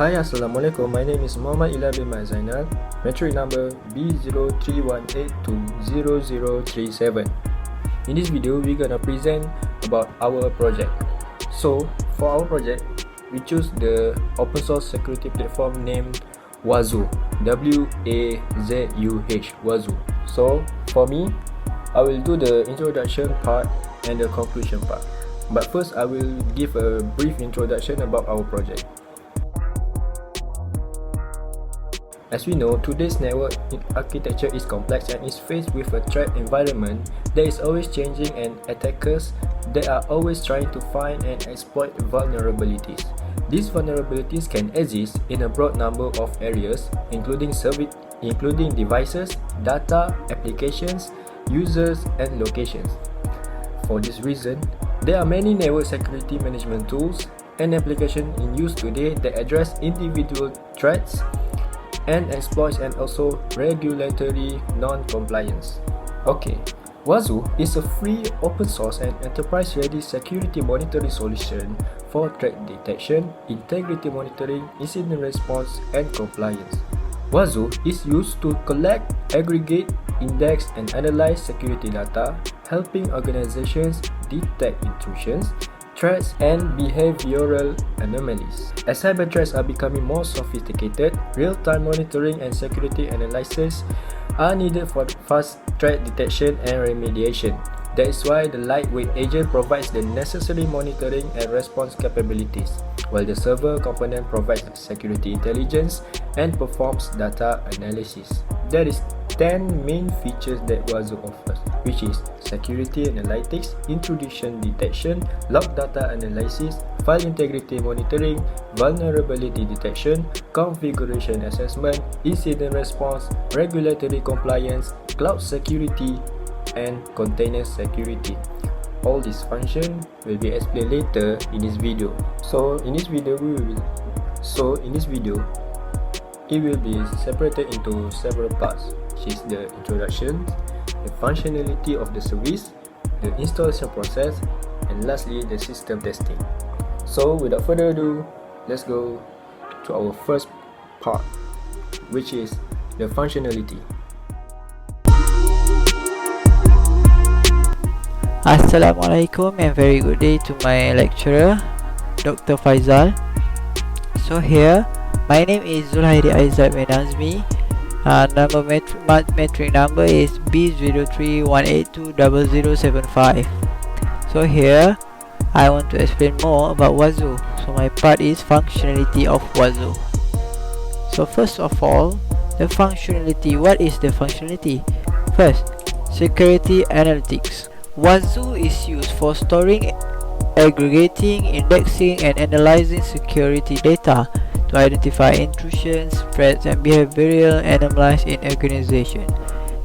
Hi, Assalamualaikum. My name is Muhammad Illal bin Zainal, metric number B0318200037. In this video, we're gonna present about our project. So, for our project, we choose the open source security platform named WAZUH, WAZUH, WAZUH. So, for me, I will do the introduction part and the conclusion part. But first, I will give a brief introduction about our project. As we know, today's network architecture is complex and is faced with a threat environment that is always changing and attackers that are always trying to find and exploit vulnerabilities. These vulnerabilities can exist in a broad number of areas, including devices, data, applications, users, and locations. For this reason, there are many network security management tools and applications in use today that address individual threats and exploits and also regulatory non-compliance. Okay, WAZUH is a free, open source and enterprise-ready security monitoring solution for threat detection, integrity monitoring, incident response, and compliance. WAZUH is used to collect, aggregate, index, and analyze security data, helping organizations detect intrusions, threats, and behavioral anomalies. As cyber threats are becoming more sophisticated, real-time monitoring and security analysis are needed for fast threat detection and remediation. That is why the lightweight agent provides the necessary monitoring and response capabilities, while the server component provides security intelligence and performs data analysis. There is 10 main features that WAZUH offers, which is security analytics, intrusion detection, log data analysis, file integrity monitoring, vulnerability detection, configuration assessment, incident response, regulatory compliance, cloud security, and container security. All these functions will be explained later in this video. So in this video, it will be separated into several parts, which is the introduction, the functionality of the service, the installation process, and lastly the system testing. So without further ado, let's go to our first part, which is the functionality. Assalamualaikum and very good day to my lecturer, Dr. Faizal. So here, my name is Zulhairi Aizad Menazmi. Metric number is B0318200075. So here, I want to explain more about WAZUH. So my part is functionality of WAZUH. So first of all, the functionality. What is the functionality? First, security analytics. WAZUH is used for storing, aggregating, indexing, and analyzing security data to identify intrusions, threats, and behavioral anomalies in organization.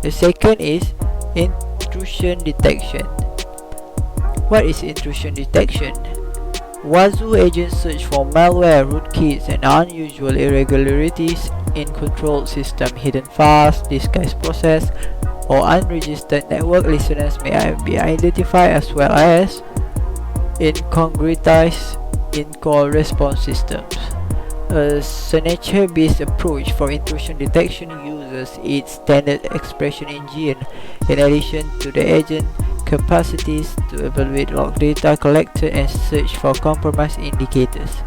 The second is intrusion detection. What is intrusion detection? WAZUH agents search for malware, rootkits, and unusual irregularities in controlled system, hidden files, disguised process, or unregistered network listeners may be identified, as well as incongruities in call response systems. A signature-based approach for intrusion detection uses its standard expression engine in addition to the agent capacities to evaluate log data collected and search for compromise indicators.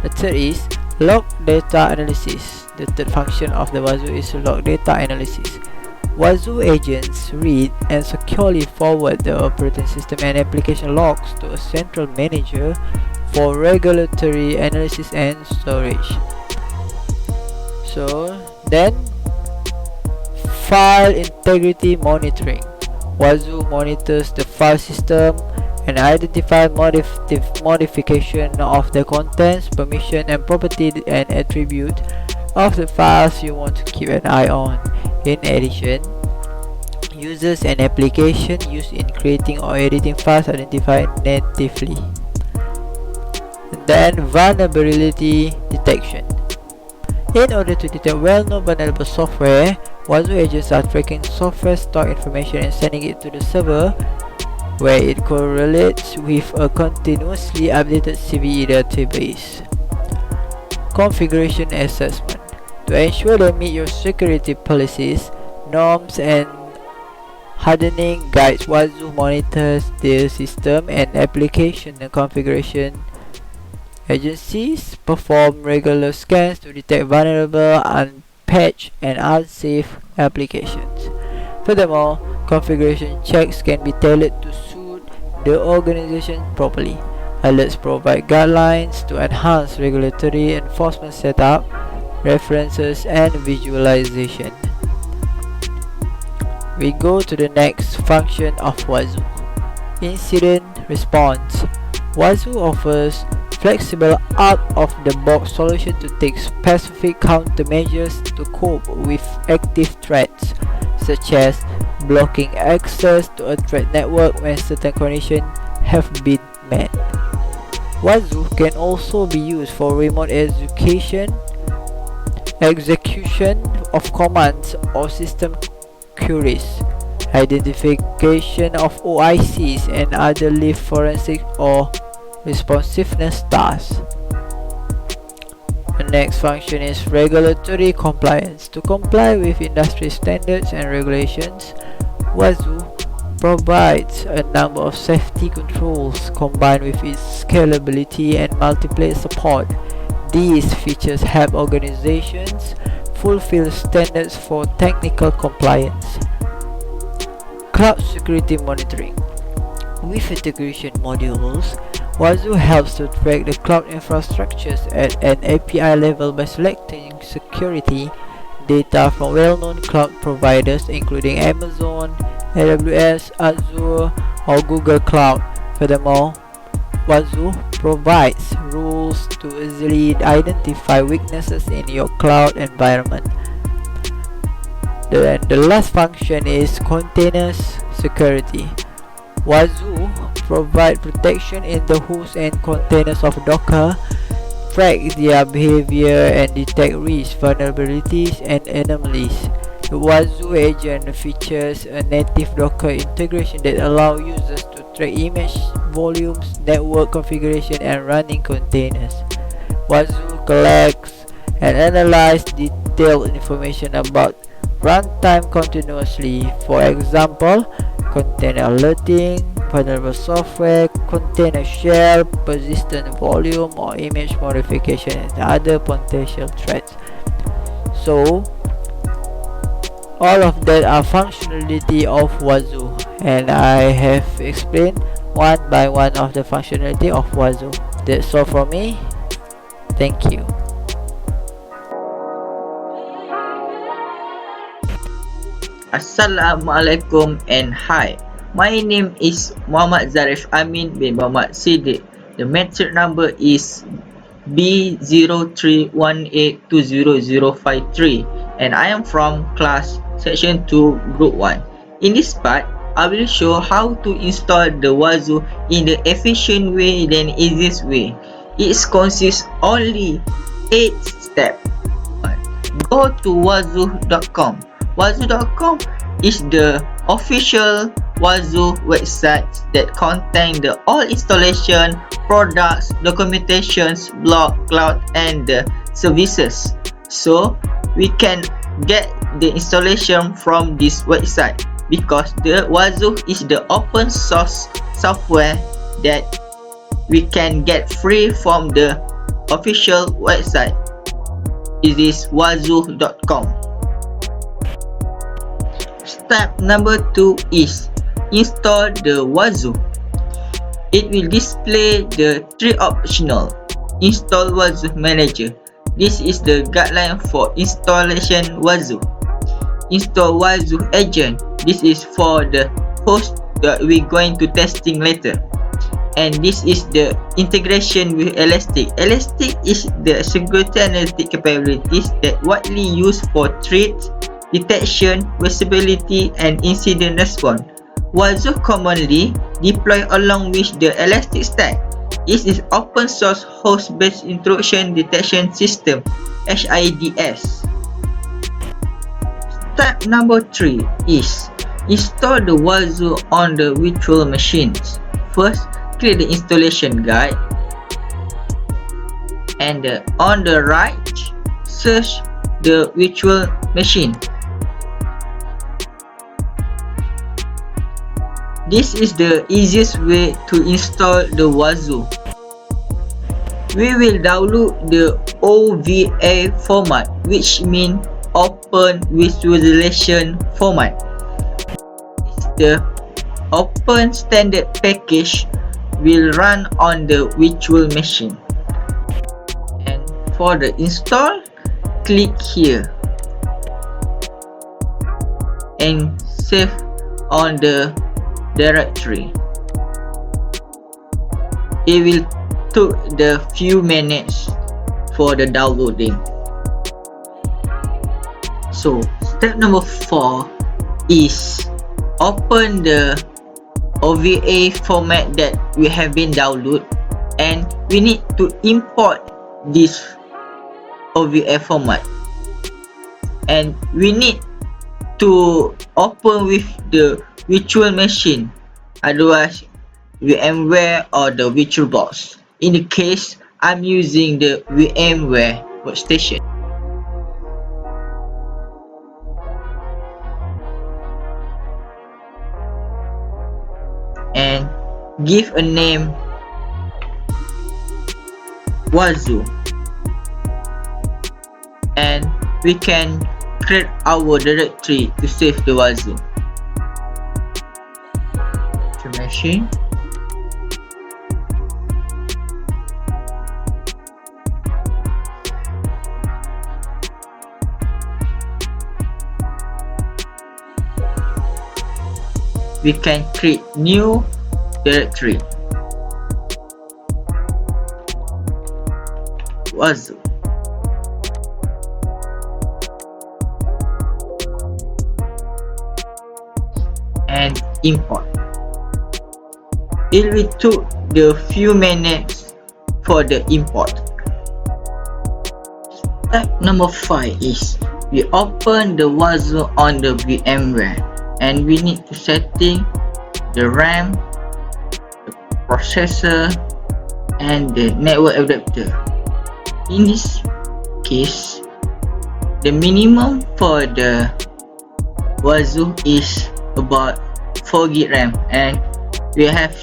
The third is log data analysis. The third function of the WAZUH is log data analysis. WAZUH agents read and securely forward the operating system and application logs to a central manager for regulatory analysis and storage. So then, file integrity monitoring. WAZUH monitors the file system and identifies modification of the contents, permission, and property and attribute of the files you want to keep an eye on. In addition, users and applications used in creating or editing files identified natively. Then, vulnerability detection. In order to detect well-known vulnerable software, WAZUH agents are tracking software stock information and sending it to the server, where it correlates with a continuously updated CVE database. configuration assessment. To ensure they meet your security policies, norms, and hardening guides, WAZUH monitors the system and application and configuration. Agencies perform regular scans to detect vulnerable, unpatched, and unsafe applications. Furthermore, configuration checks can be tailored to suit the organization properly. Alerts provide guidelines to enhance regulatory enforcement setup, references, and visualization. We go to the next function of WAZUH. Incident response. WAZUH offers flexible out-of-the-box solution to take specific countermeasures to cope with active threats, such as blocking access to a threat network when certain conditions have been met. WAZUH can also be used for remote execution of commands or system queries, identification of OICs, and other live forensic or responsiveness tasks. The next function is regulatory compliance. To comply with industry standards and regulations, WAZUH provides a number of safety controls combined with its scalability and multiplayer support. These features help organizations fulfill standards for technical compliance. Cloud security monitoring. With integration modules, WAZUH helps to track the cloud infrastructures at an API level by selecting security data from well-known cloud providers including Amazon, AWS, Azure, or Google Cloud. Furthermore, WAZUH provides rules to easily identify weaknesses in your cloud environment. The last function is containers security. WAZUH provides protection in the host and containers of Docker, track their behavior, and detect risk, vulnerabilities, and anomalies. The WAZUH agent features a native Docker integration that allows users to track image volumes, network configuration, and running containers. WAZUH collects and analyzes detailed information about runtime continuously. For example, container alerting, vulnerable software, container share, persistent volume, or image modification, and other potential threats. So, all of that are functionality of WAZUH, and I have explained one by one of the functionality of WAZUH. That's all from me. Thank you. Assalamualaikum and hi. My name is Muhammad Zarif Amin bin Muhammad Siddiq. The metric number is B0318200053 and I am from class section 2 group 1. In this part, I will show how to install the WAZUH in the efficient way than easiest way. It consists only 8 steps. Go to wazuh.com. WAZUH.com is the official WAZUH website that contains the all installation, products, documentations, blog, cloud, and the services. So we can get the installation from this website because the WAZUH is the open source software that we can get free from the official website. It is wazuh.com. Step number 2 is install the WAZUH. It will display the 3 optional. Install WAZUH Manager. This is the guideline for installation WAZUH. Install WAZUH Agent. This is for the host that we're going to testing later. And this is the integration with Elastic. Elastic is the security analytic capabilities that widely used for threat detection, visibility, and incident response. WAZUH commonly deployed along with the Elastic Stack. It is open source host-based intrusion detection system (HIDS). Step number 3 is install the WAZUH on the virtual machines. First, click the installation guide. and on the right, search the virtual machine. This is the easiest way to install the WAZUH. We will download the OVA format, which means Open Visualization Format. The Open Standard package will run on the virtual machine. And for the install, click here and save on the directory. It will take the few minutes for the downloading. So step number 4 is open the OVA format that we have been download, and we need to import this OVA format, and we need to open with the virtual machine, otherwise VMware or the VirtualBox. In the case, I'm using the VMware workstation. And give a name WAZUH, and we can create our directory to save the WAZUH. Machine. We can create new directory. WAZUH. And import. It will take the few minutes for the import. Step number 5 is we open the WAZUH on the VMware, and we need to setting the RAM, the processor, and the network adapter. In this case, the minimum for the WAZUH is about 4 GB RAM, and we have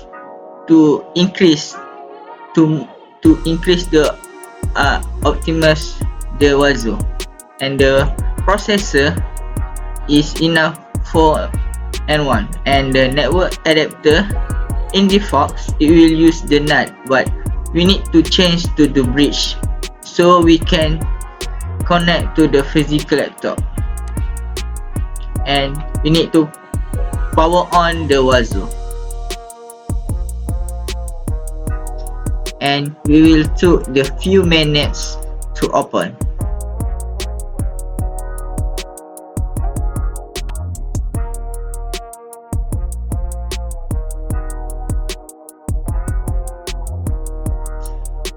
to increase the optimize the WAZUH, and the processor is enough for N1, and the network adapter in default it will use the NAT, but we need to change to the bridge so we can connect to the physical laptop, and we need to power on the WAZUH. And we will take the few minutes to open.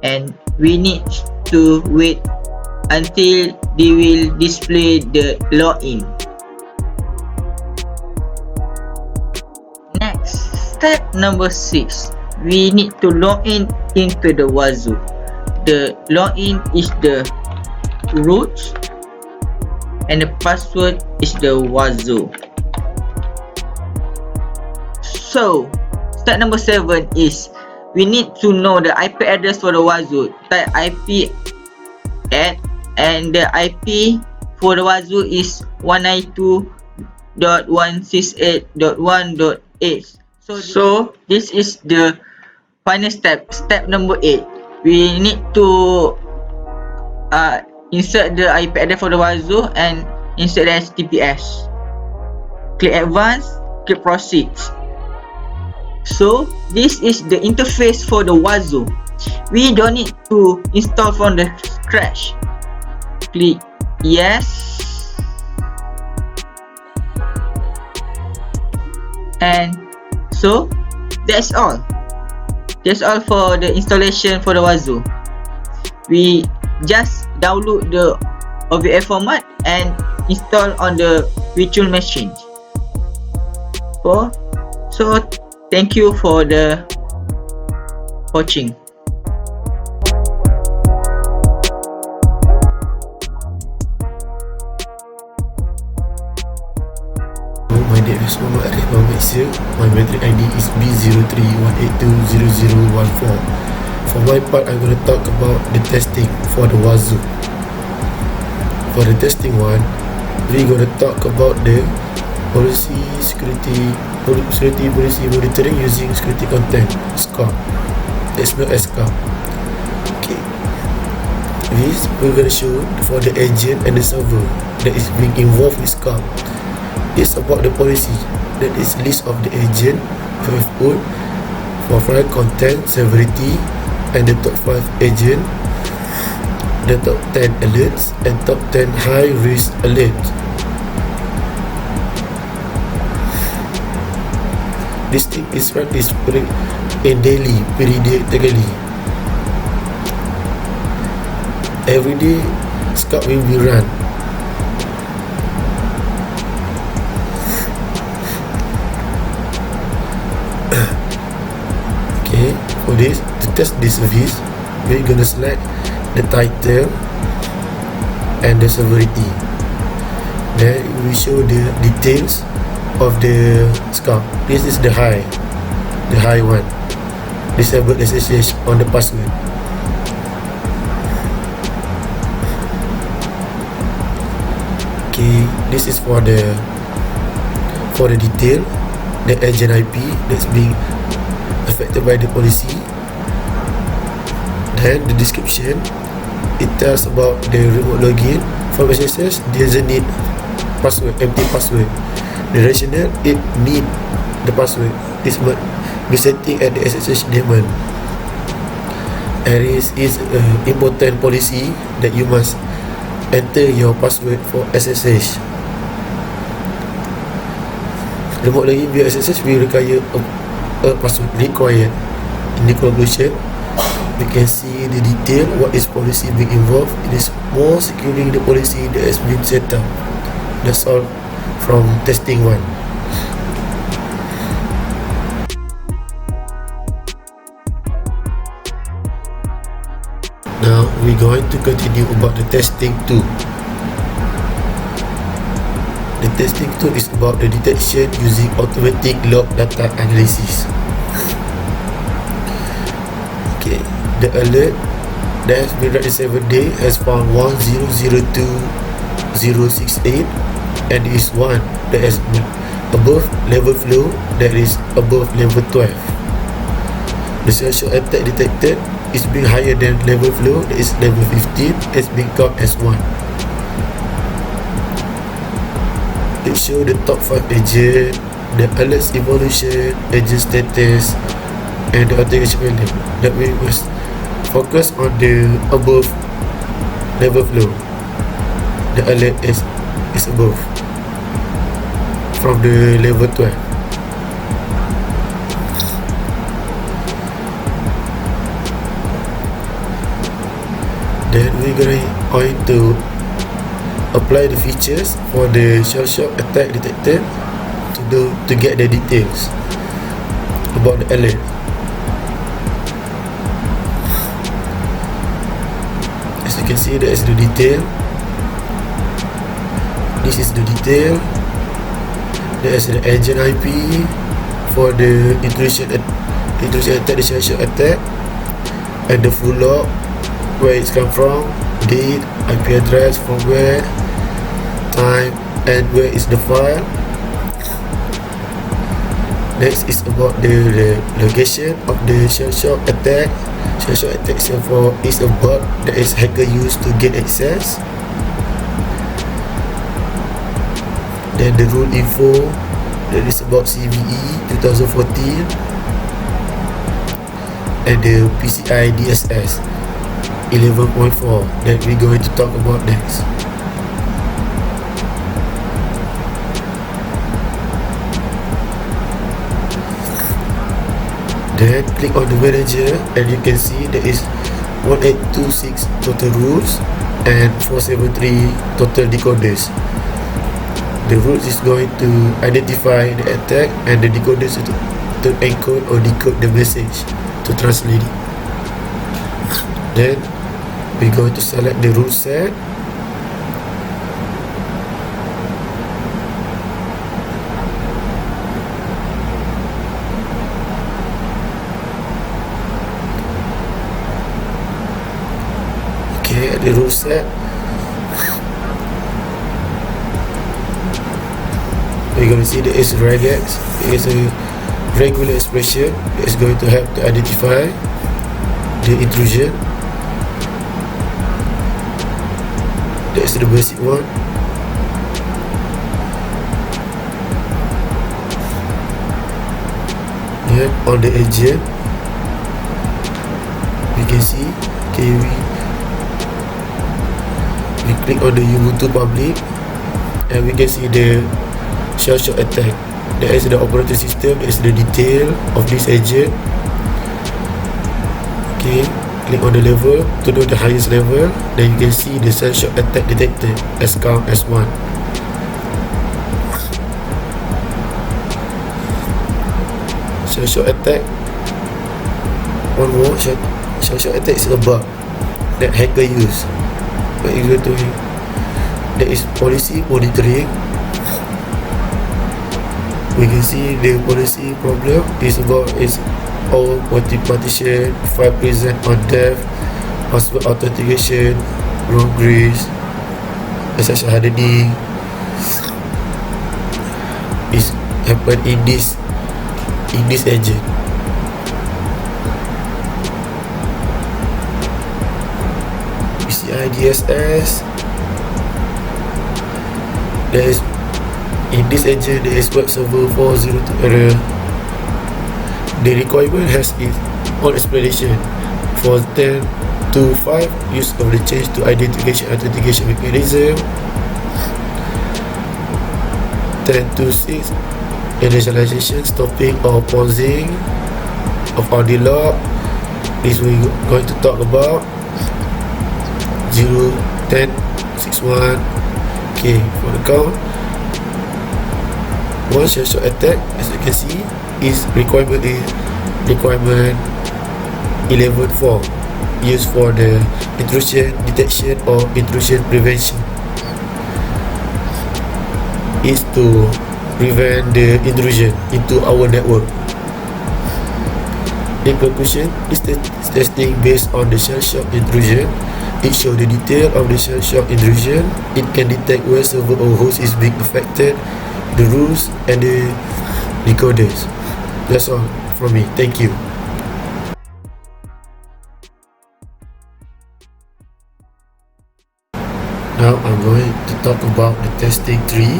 And we need to wait until they will display the login. Next, step number 6. We need to log in into the WAZUH. The login is the root, and the password is the WAZUH. So step number 7 is we need to know the IP address for the WAZUH. Type IP add, and the IP for the WAZUH is 192.168.1.8. So this is the final step. Step number 8. We need to insert the IP address for the WAZUH and insert the HTTPS. Click advance, click proceed. So this is the interface for the WAZUH. We don't need to install from the scratch. Click yes, and so that's all. That's all for the installation for the WAZUH. We just download the OVA format and install on the virtual machine. So thank you for the watching. My metric ID is B0318200014. For my part, I'm going to talk about the testing for the WAZUH. For the testing one, we're going to talk about the policy security policy monitoring using security content SCORM. It's not SCORM. Okay. This we're going to show for the agent and the server that is being involved with SCORM. It's about the policy. That is list of the agent who have put for file content, severity, and the top 5 agent, the top 10 alerts, and top 10 high risk alerts. This thing is run in daily, periodically. Every day, SCORM will be run. Okay, for this, to test this service, we're gonna select the title and the severity. Then we show the details of the SCORM. This is the high one. Disable SSH on the password. Okay, this is for the detail, the agent IP that's being affected by the policy. Then the description, it tells about the remote login from SSH doesn't need password, empty password. The rationale, it need the password. This must be setting at the SSH daemon. Arief is an important policy that you must enter your password for SSH. Remote login via SSH will require a password required. In the conclusion, we can see the detail what is policy being involved. It is more securing the policy that has been set up. That's all from testing one. Now we're going to continue about the testing 2. The testing 2 is about the detection using automatic log data analysis. Okay, the alert that has been run in 7 days has found 1002.068 and is one that has been above level flow that is above level 12. The social attack detected is being higher than level flow that is level 15 has been counted as 1. It shows the top 5 agent, the alerts evolution, agent status, and the authentication value. That we must focus on the above level flow. The alert is above from the level 12. Then we're going to apply the features for the shell shock attack detected to get the details about the alert. As you can see, there is the detail. This is the detail. There is the agent IP for the intrusion attack, the shell shock attack, and the full log, where it's come from, date, IP address, from where, time, and where is the file. Next is about the location of the shell shock attack. Shell shock attack is a bug that is hacker used to get access. Then the rule info, that is about CVE 2014, and the PCI DSS 11.4 that we're going to talk about next. Then click on the manager and you can see there is 1826 total rules and 473 total decoders. The rules is going to identify the attack and the decoders to encode or decode the message to translate it. Then we're going to select the rule set. the rule set. We're going to see there is regex. There is a regular expression that is going to help to identify the intrusion. That's the basic one. Yeah, on the agent we can see, okay, we click on the Ubuntu public and we can see the shell shock attack. That is the operating system, that is the detail of this agent. Okay, click on the level to know the highest level, then you can see the shell shock attack detected as count as 1. Shell shock attack, one more, shell shock attack is a bug that hacker use. What is going to be? There is policy monitoring. We can see the policy problem is about all multi-partition, file present on depth, password authentication, wrong grace, SSL hardening is happen in this agent. PCI DSS. There is in this agent there is web server 402 error. The requirement has its own explanation. For 10.2.5, use of the change to identification authentication mechanism. 10.2.6, initialization, stopping or pausing of audio log. This we're going to talk about. 0.10.6.1. Okay, for the count, one shell shock attack, as you can see, is requirement 11.4, used for the intrusion detection or intrusion prevention. Is to prevent the intrusion into our network. In conclusion, this testing based on the shell shock intrusion. It shows the detail of the shell shock intrusion. It can detect where server or host is being affected, the rules and the decoders. That's all from me. Thank you. Now I'm going to talk about the testing tree.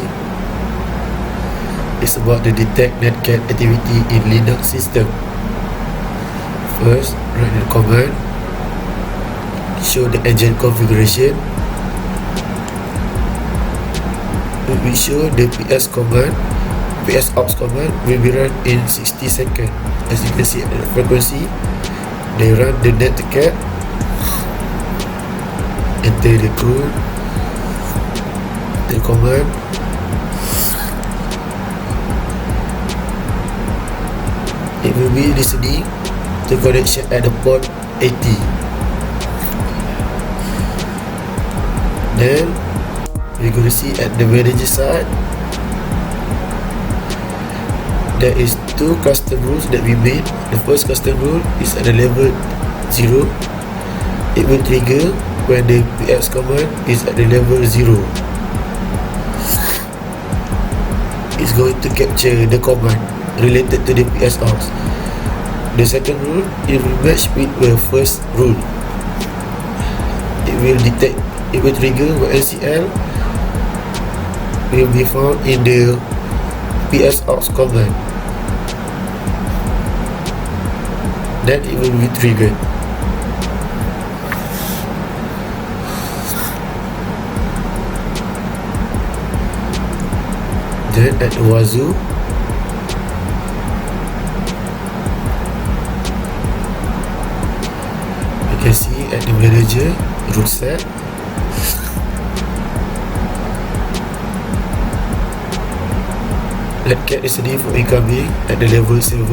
It's about the detect netcat activity in Linux system. First, write the command. Show the agent configuration. We show the ps command. PS ops command will be run in 60 seconds. As you can see at the frequency, they run the netcat, enter the code, the command, it will be listening to connection at the port 80. Then we're going to see at the manager side, there is two custom rules that we made. The first custom rule is at the level 0. It will trigger when the ps command is at the level 0. It's going to capture the command related to the ps ops. The second rule, it will match with the first rule. It will detect, it will trigger when LCL will be found in the ps ops command. Then it will be triggered. Then at the WAZUH, you can see at the manager rule set, netcat listening for incoming at the level 7.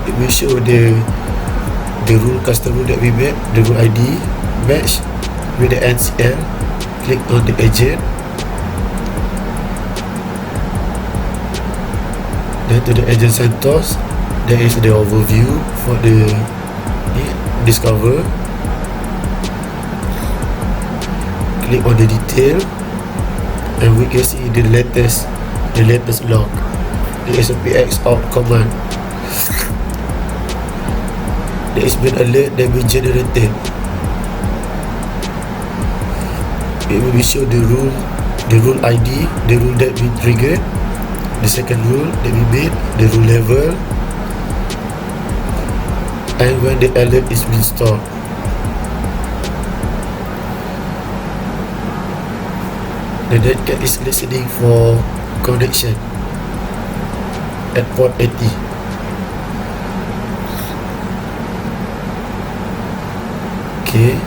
It will show the rule custom rule that we made, the rule ID match with the NCL. Click on the agent, then to the agent CentOS. There is the overview for the discover. click on the detail, and we can see the latest log, the SPX out command. There is been alert that been generated. It will show the rule ID, the rule that we triggered, the second rule that we made, the rule level, and when the alert is being stored. The netcat is listening for connection at port 80. Okay.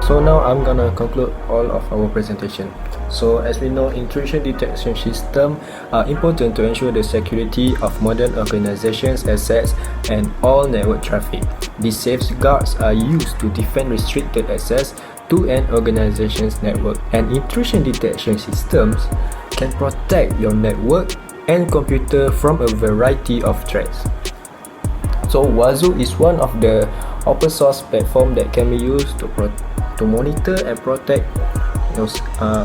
So now I'm gonna conclude all of our presentation. So as we know, intrusion detection systems are important to ensure the security of modern organizations' assets and all network traffic. These safeguards are used to defend restricted access to an organization's network, and intrusion detection systems can protect your network and computer from a variety of threats. So WAZUH is one of the open source platform that can be used to monitor and protect those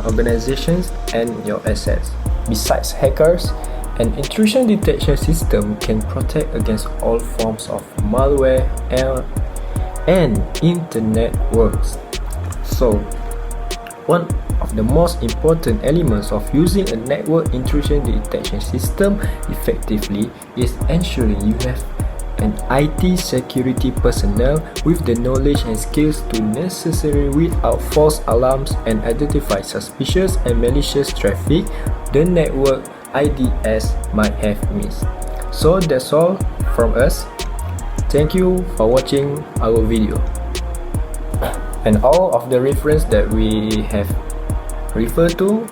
organizations and your assets. Besides hackers, an intrusion detection system can protect against all forms of malware and internet worms. So, one of the most important elements of using a network intrusion detection system effectively is ensuring you have an IT security personnel with the knowledge and skills to necessarily weed out false alarms and identify suspicious and malicious traffic the network IDS might have missed. So that's all from us. Thank you for watching our video. And all of the reference that we have referred to,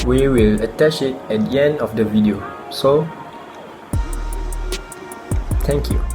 we will attach it at the end of the video. So thank you.